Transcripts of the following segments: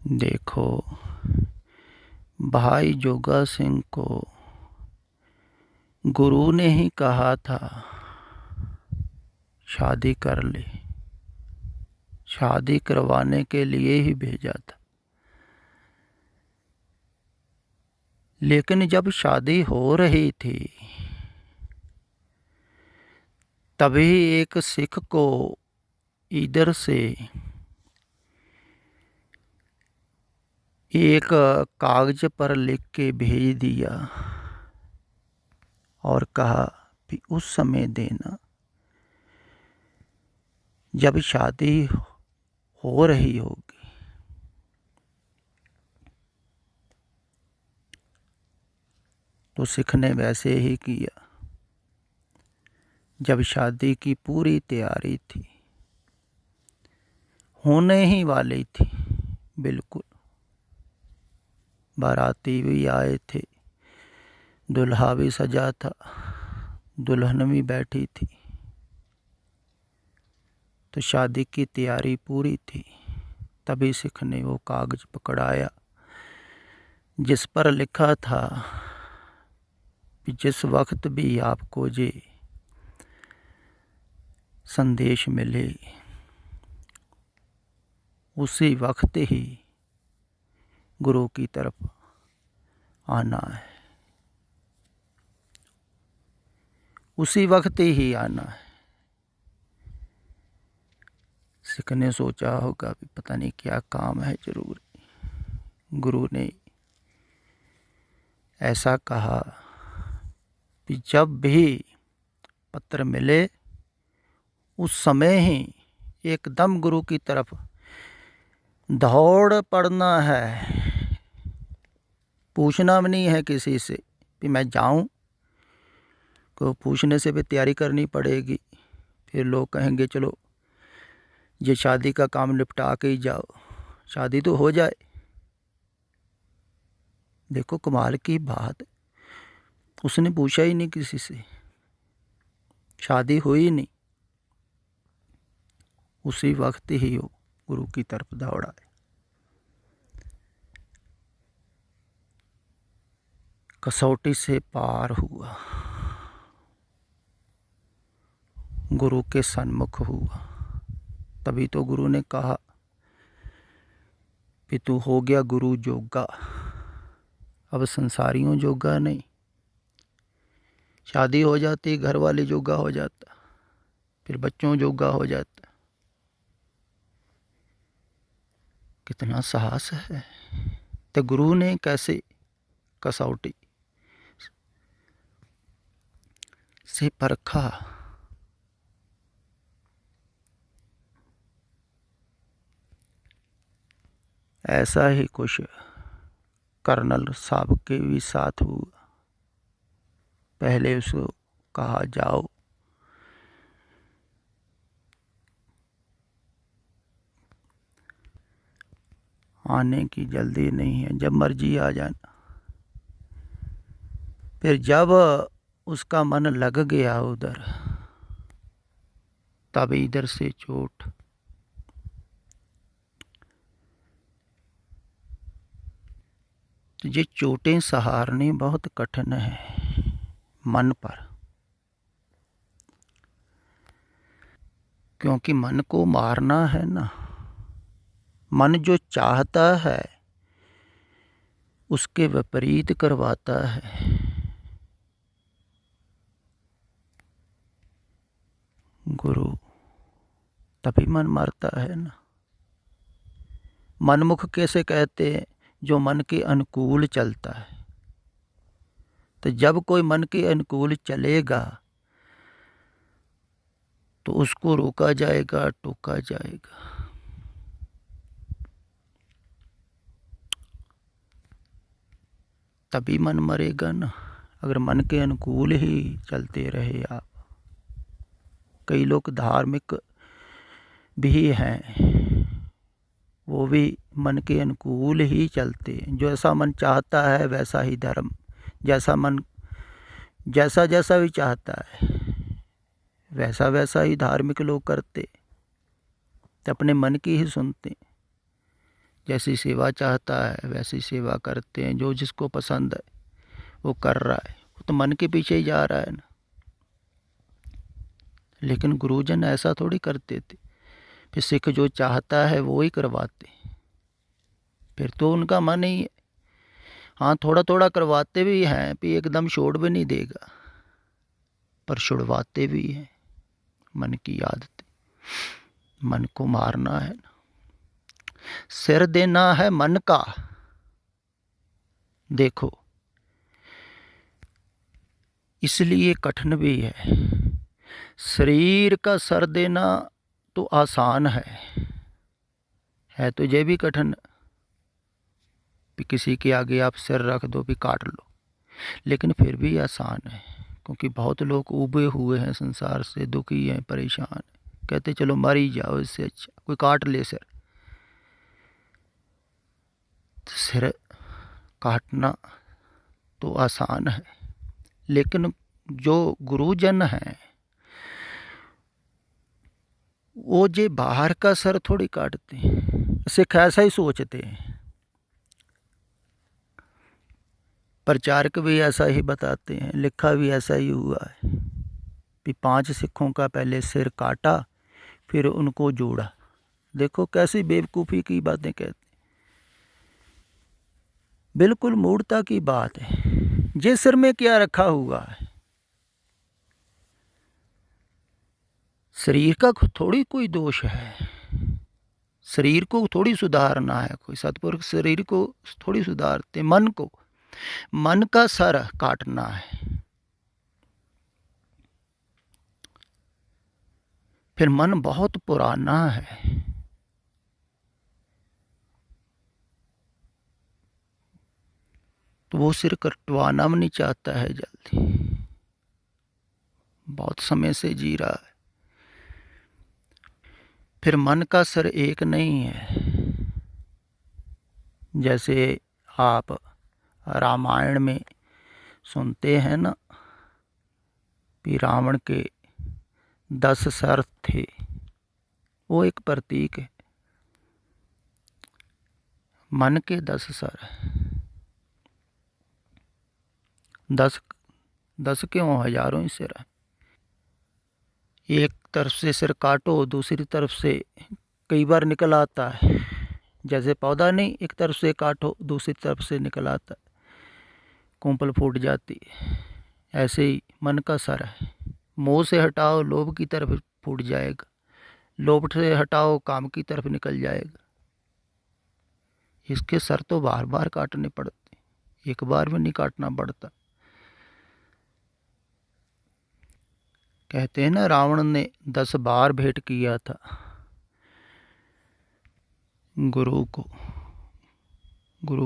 देखो, भाई जोगा सिंह को गुरु ने ही कहा था शादी कर ले, शादी करवाने के लिए ही भेजा था। लेकिन जब शादी हो रही थी तभी एक सिख को इधर से एक कागज पर लिख के भेज दिया और कहा कि उस समय देना जब शादी हो रही होगी। तो सिख ने वैसे ही किया। जब शादी की पूरी तैयारी थी, होने ही वाली थी, बिल्कुल बाराती भी आए थे, दुल्हा भी सजा था, दुल्हन भी बैठी थी। तो शादी की तैयारी पूरी थी। तभी सिख ने वो कागज पकड़ाया जिस पर लिखा था कि जिस वक्त भी आपको ये संदेश मिले उसी वक्त ही गुरु की तरफ आना है, उसी वक्त ही आना है। सिख ने सोचा होगा भी पता नहीं क्या काम है, जरूर गुरु ने ऐसा कहा कि जब भी पत्र मिले उस समय ही एकदम गुरु की तरफ दौड़ पड़ना है, पूछना भी नहीं है किसी से कि मैं जाऊं। को पूछने से भी तैयारी करनी पड़ेगी, फिर लोग कहेंगे चलो ये शादी का काम निपटा के ही जाओ, शादी तो हो जाए। देखो कमाल की बात, उसने पूछा ही नहीं किसी से, शादी हुई नहीं, उसी वक्त ही वो गुरु की तरफ दौड़ा है। कसौटी से पार हुआ, गुरु के सन्मुख हुआ। तभी तो गुरु ने कहा कि तू हो गया गुरु जोगा, अब संसारियों जोगा नहीं। शादी हो जाती, घर वाले जोगा हो जाता, फिर बच्चों जोगा हो जाता। कितना साहस है। तो गुरु ने कैसे कसौटी से परखा। ऐसा ही कुछ कर्नल साहब के भी साथ हुआ। पहले उसको कहा जाओ, आने की जल्दी नहीं है, जब मर्जी आ जाना। फिर जब उसका मन लग गया उधर, तब इधर से चोट। तो ये चोटें सहारनी बहुत कठिन है मन पर, क्योंकि मन को मारना है ना। मन जो चाहता है उसके विपरीत करवाता है। गुरु तभी मन मारता है ना। मनमुख कैसे कहते हैं? जो मन के अनुकूल चलता है। तो जब कोई मन के अनुकूल चलेगा तो उसको रोका जाएगा, टोका जाएगा। तभी मन मरेगा ना, अगर मन के अनुकूल ही चलते रहे आप। कई लोग धार्मिक भी हैं, वो भी मन के अनुकूल ही चलते हैं। जैसा मन चाहता है वैसा ही धर्म, जैसा मन जैसा जैसा भी चाहता है वैसा वैसा ही धार्मिक लोग करते, तो अपने मन की ही सुनते। जैसी सेवा चाहता है वैसी सेवा करते हैं, जो जिसको पसंद है वो कर रहा है, वो तो मन के पीछे ही जा रहा है ना। लेकिन गुरुजन ऐसा थोड़ी करते थे, फिर सिख जो चाहता है वो ही करवाते, फिर तो उनका मन ही है। हाँ, थोड़ा थोड़ा करवाते भी हैं, फिर एकदम छोड़ भी नहीं देगा, पर छुड़वाते भी हैं। मन की आदत, मन को मारना है ना, सिर देना है मन का। देखो, इसलिए कठिन भी है। शरीर का सर देना तो आसान है तो ये भी कठिन। भी किसी के आगे आप सिर रख दो भी काट लो, लेकिन फिर भी आसान है, क्योंकि बहुत लोग उबे हुए हैं संसार से, दुखी हैं, परेशान हैं, कहते चलो मर ही जाओ, इससे अच्छा कोई काट ले सिर। तो सिर काटना तो आसान है, लेकिन जो गुरुजन हैं वो जे बाहर का सर थोड़ी काटते हैं। सिख ऐसा ही सोचते हैं, प्रचारक भी ऐसा ही बताते हैं, लिखा भी ऐसा ही हुआ है कि 5 सिखों का पहले सिर काटा फिर उनको जोड़ा। देखो कैसी बेवकूफ़ी की बातें कहते, बिल्कुल मूर्खता की बात है। ये सिर में क्या रखा हुआ है? शरीर का थोड़ी कोई दोष है, शरीर को थोड़ी सुधारना है, कोई सतपुरुष शरीर को थोड़ी सुधारते, मन को, मन का सर काटना है। फिर मन बहुत पुराना है, तो वो सिर कटवाना भी नहीं चाहता है जल्दी, बहुत समय से जी रहा है। फिर मन का सर एक नहीं है। जैसे आप रामायण में सुनते हैं ना कि रावण के 10 सर थे, वो एक प्रतीक है। मन के 10 सर, 10 क्यों, हजारों ही सिर है। एक तरफ से सिर काटो, दूसरी तरफ से कई बार निकल आता है। जैसे पौधा नहीं, एक तरफ से काटो दूसरी तरफ से निकल आता है, कुंपल फूट जाती है। ऐसे ही मन का सर है, मोह से हटाओ लोभ की तरफ फूट जाएगा, लोभ से हटाओ काम की तरफ निकल जाएगा। इसके सर तो बार बार काटने पड़ते, एक बार में नहीं काटना पड़ता। कहते हैं ना, रावण ने 10 बार भेंट किया था गुरु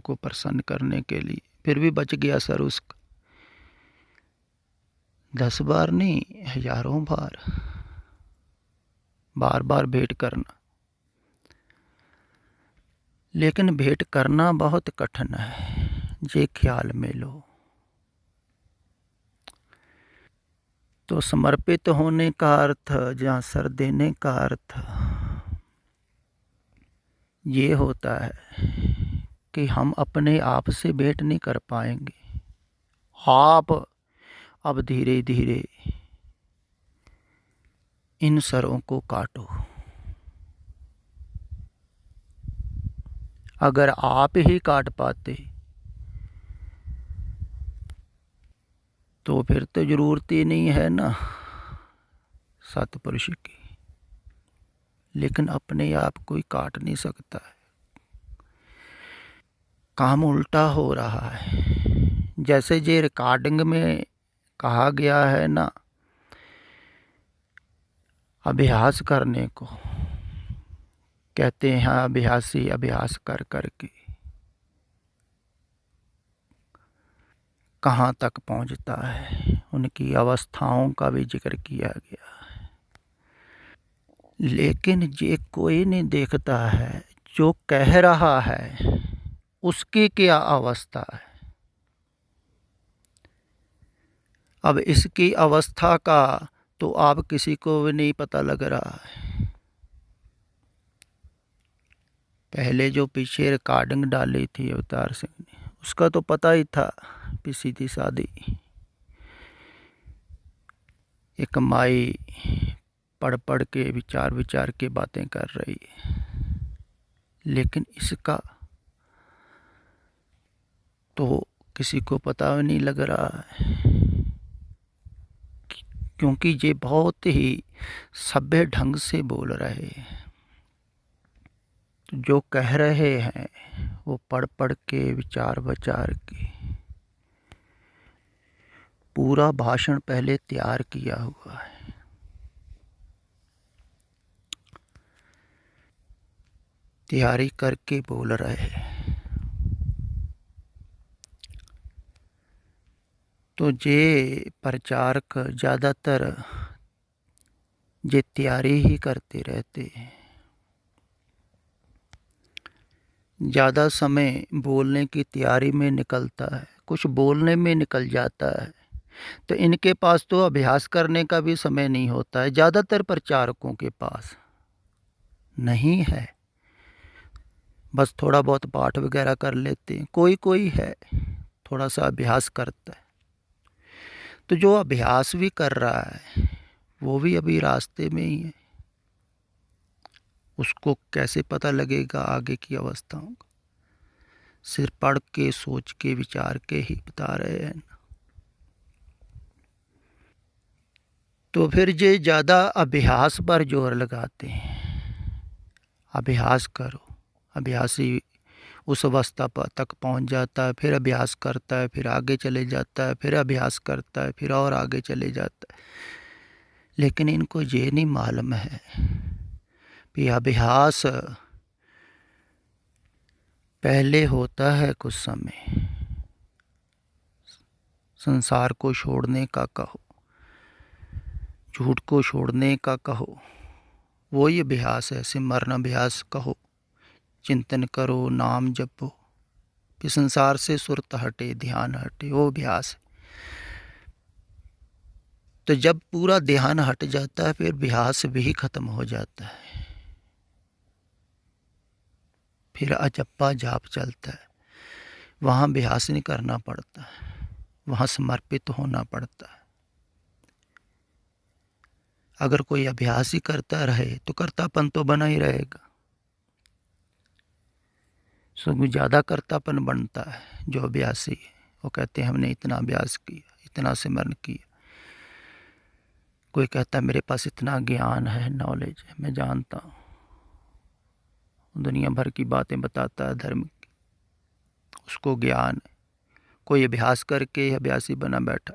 को प्रसन्न करने के लिए, फिर भी बच गया सर उसका। 10 बार नहीं, हजारों बार, बार बार भेंट करना। लेकिन भेंट करना बहुत कठिन है, ये ख्याल में लो। तो समर्पित होने का अर्थ, जहाँ सर देने का अर्थ ये होता है कि हम अपने आप से भेंट नहीं कर पाएंगे। आप अब धीरे धीरे इन सरों को काटो। अगर आप ही काट पाते तो फिर तो ज़रूरत ही नहीं है ना सतपुरुष की। लेकिन अपने आप कोई काट नहीं सकता है। काम उल्टा हो रहा है। जैसे ये रिकॉर्डिंग में कहा गया है ना, अभ्यास करने को कहते हैं, अभ्यासी अभ्यास कर कर के कहाँ तक पहुँचता है, उनकी अवस्थाओं का भी जिक्र किया गया है। लेकिन ये कोई नहीं देखता है जो कह रहा है उसकी क्या अवस्था है। अब इसकी अवस्था का तो आप किसी को भी नहीं पता लग रहा है। पहले जो पीछे रिकॉर्डिंग डाली थी अवतार सिंह ने, उसका तो पता ही था कि सीधी सादी एक माई पढ़ पढ़ के विचार विचार के बातें कर रही है, लेकिन इसका तो किसी को पता भी नहीं लग रहा है, क्योंकि ये बहुत ही सभ्य ढंग से बोल रहे हैं। तो जो कह रहे हैं वो पढ़ पढ़ के विचार विचार के पूरा भाषण पहले तैयार किया हुआ है। तैयारी करके बोल रहे हैं। तो ये प्रचारक ज़्यादातर ये तैयारी ही करते रहते हैं। ज़्यादा समय बोलने की तैयारी में निकलता है, कुछ बोलने में निकल जाता है, तो इनके पास तो अभ्यास करने का भी समय नहीं होता है। ज़्यादातर प्रचारकों के पास नहीं है, बस थोड़ा बहुत पाठ वगैरह कर लेते हैं, कोई कोई है थोड़ा सा अभ्यास करता है। तो जो अभ्यास भी कर रहा है वो भी अभी रास्ते में ही है, उसको कैसे पता लगेगा आगे की अवस्थाओं का। सिर्फ पढ़ के सोच के विचार के ही बता रहे हैं। तो फिर ये ज़्यादा अभ्यास पर जोर लगाते हैं। अभ्यास करो, अभ्यासी उस अवस्था पर तक पहुंच जाता है, फिर अभ्यास करता है, फिर आगे चले जाता है, फिर अभ्यास करता है, फिर और आगे चले जाता है। लेकिन इनको ये नहीं मालूम है कि अभ्यास पहले होता है कुछ समय, संसार को छोड़ने का कहो, झूठ को छोड़ने का कहो, वही अभ्यास है। सिमरन अभ्यास कहो, चिंतन करो, नाम जपो, फिर संसार से सुरत हटे, ध्यान हटे, वो अभ्यास है। तो जब पूरा ध्यान हट जाता है फिर अभ्यास भी खत्म हो जाता है, फिर अजप्पा जाप चलता है। वहाँ अभ्यास नहीं करना पड़ता है, वहाँ समर्पित होना पड़ता है। अगर कोई अभ्यास ही करता रहे तो कर्तापन तो बना ही रहेगा, सो ज़्यादा कर्तापन बनता है। जो अभ्यासी है वो कहते हैं हमने इतना अभ्यास किया, इतना सिमरन किया। कोई कहता है मेरे पास इतना ज्ञान है, नॉलेज है, मैं जानता हूँ, दुनिया भर की बातें बताता है धर्म की, उसको ज्ञान है। कोई अभ्यास करके अभ्यासी बना बैठा,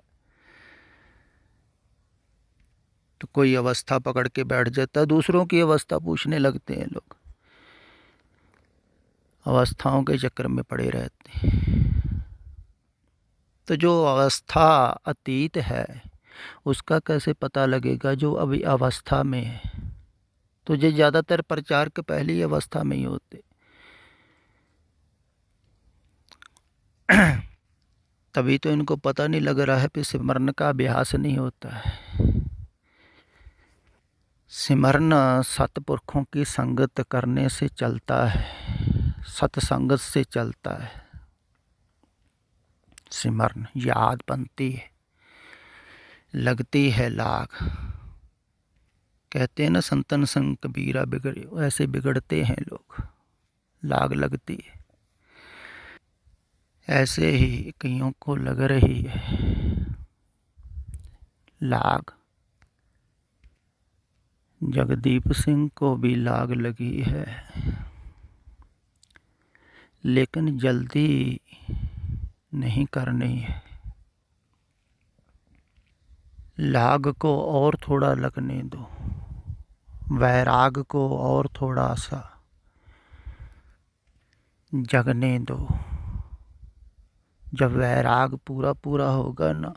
तो कोई अवस्था पकड़ के बैठ जाता है, दूसरों की अवस्था पूछने लगते हैं लोग, अवस्थाओं के चक्कर में पड़े रहते हैं। तो जो अवस्था अतीत है उसका कैसे पता लगेगा जो अभी अवस्था में है? तो ये ज़्यादातर प्रचारक पहली अवस्था में ही होते, तभी तो इनको पता नहीं लग रहा है कि सिमरन का अभ्यास नहीं होता है। सिमरन सतपुरखों की संगत करने से चलता है, सत्संगत से चलता है। सिमरन याद बनती है, लगती है लाग। कहते हैं ना संतन संग कबीरा बिगड़े, ऐसे बिगड़ते हैं लोग, लाग लगती है। ऐसे ही कईयों को लग रही है लाग। जगदीप सिंह को भी लाग लगी है, लेकिन जल्दी नहीं करनी है। लाग को और थोड़ा लगने दो, वैराग को और थोड़ा सा जगने दो। जब वैराग पूरा पूरा होगा ना,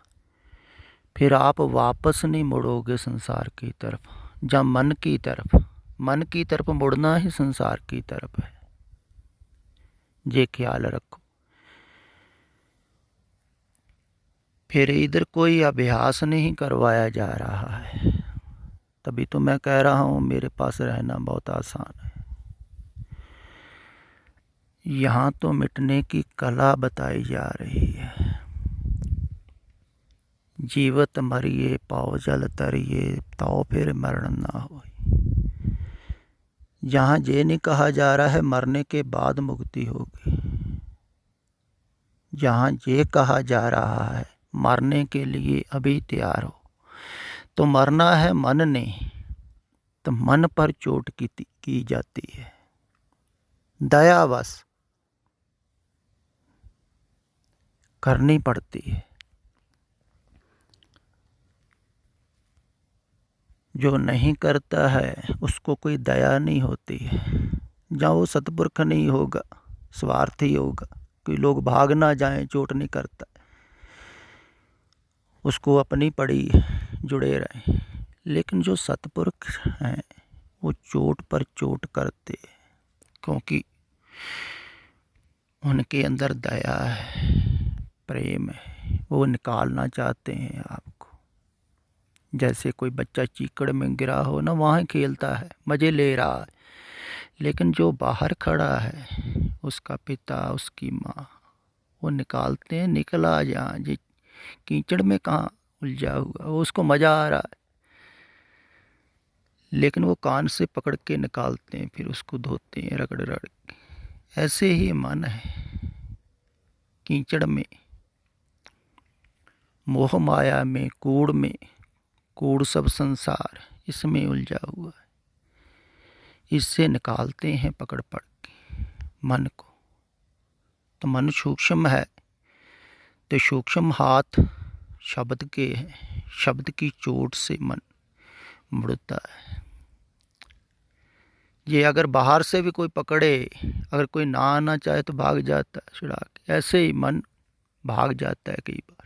फिर आप वापस नहीं मुड़ोगे संसार की तरफ, जब मन की तरफ, मन की तरफ मुड़ना ही संसार की तरफ है, ये ख्याल रखो। फिर इधर कोई अभ्यास नहीं करवाया जा रहा है, तभी तो मैं कह रहा हूँ मेरे पास रहना बहुत आसान है। यहाँ तो मिटने की कला बताई जा रही है। जीवत मरिए पाओ जल तरिए, ताओ फिर मरण ना हो। जहाँ ये नहीं कहा जा रहा है मरने के बाद मुक्ति होगी, जहाँ ये कहा जा रहा है मरने के लिए अभी तैयार हो, तो मरना है मन ने, तो मन पर चोट की जाती है। दयावश करनी पड़ती है। जो नहीं करता है उसको कोई दया नहीं होती है। जहाँ वो सतपुरुष नहीं होगा, स्वार्थी होगा, कोई लोग भाग ना जाएं, चोट नहीं करता, उसको अपनी पड़ी जुड़े रहें। लेकिन जो सतपुरुष हैं वो चोट पर चोट करते, क्योंकि उनके अंदर दया है, प्रेम है, वो निकालना चाहते हैं आपको। जैसे कोई बच्चा चीकड़ में गिरा हो ना, वहाँ खेलता है, मज़े ले रहा है, लेकिन जो बाहर खड़ा है उसका पिता, उसकी माँ, वो निकालते हैं, निकला जहाँ जी कीचड़ में कहाँ उलझा हुआ, वो उसको मज़ा आ रहा है, लेकिन वो कान से पकड़ के निकालते हैं, फिर उसको धोते हैं रगड़ रगड़ के। ऐसे ही मन है, कीचड़ में, मोह माया में, कूड़ सब संसार इसमें उलझा हुआ है। इससे निकालते हैं पकड़ पकड़ के मन को। तो मन सूक्ष्म है, तो सूक्ष्म हाथ शब्द के हैं, शब्द की चोट से मन मुड़ता है। ये अगर बाहर से भी कोई पकड़े, अगर कोई ना आना चाहे तो भाग जाता है छुड़ा के, ऐसे ही मन भाग जाता है कई बार।